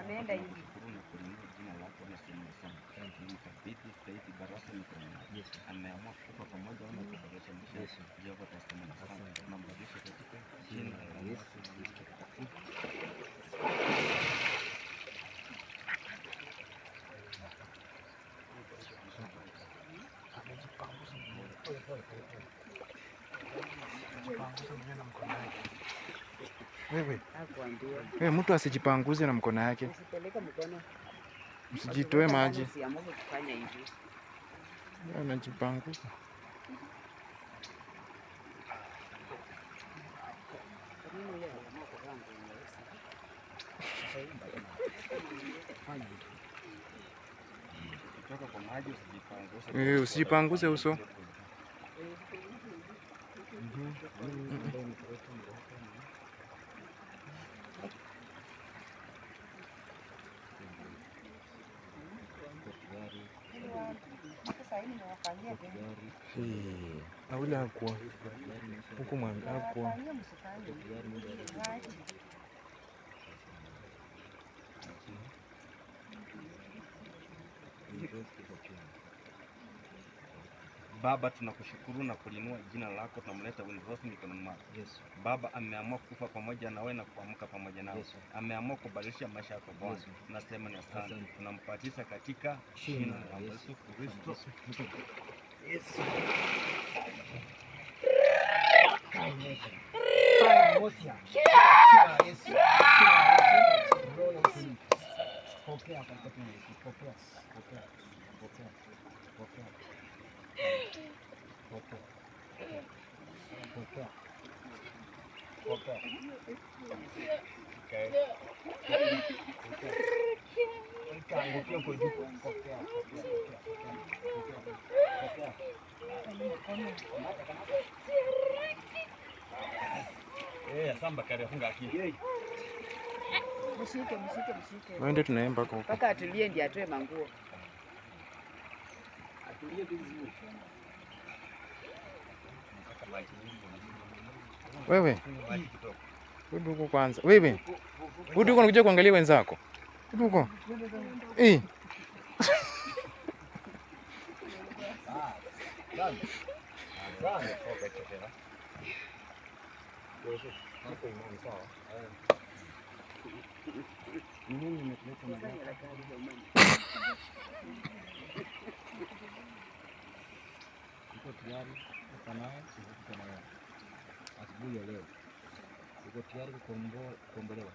ameenda hivi. Jina lako na sema sana. Mkabidhi Faith Baraka mikononi. Ameamua kufa pamoja na kuboresha maisha. Jehova tasema sana. Tunambadilisha katika jina la Yesu Kristo. Wewe mtu asijipanguze na mkono yake. Usipeleke mkono. Msijitoe maji. Usiamue kufanya hivi. Anajipanguza. Kutoka kwa maji usijipanguze. Usijipanguze uso. Na ule hakuwa huku mwanga hakuwa. Baba, tunakushukuru na kulinua jina lako, tunamleta Winrose mikononi mwako. Yesu. Baba ameamua kufa pamoja na wewe na kuamka pamoja nawe. Ameamua kubadilisha maisha yako Bwana. Tunasema ni asante. Tunampatisha katika jina la Yesu Kristo. Yesu. Mshike. Waende tunaemba huko. Mpaka atulie ndiye atoe manguo. Atulie vizuri. Wewe. Rudi huko kwanza. Wewe. Rudi huko unakuja kuangalia wenzako. Rudi huko. Uko tayari kufanya asubuhi ya leo? Uko tayari kukombolewa?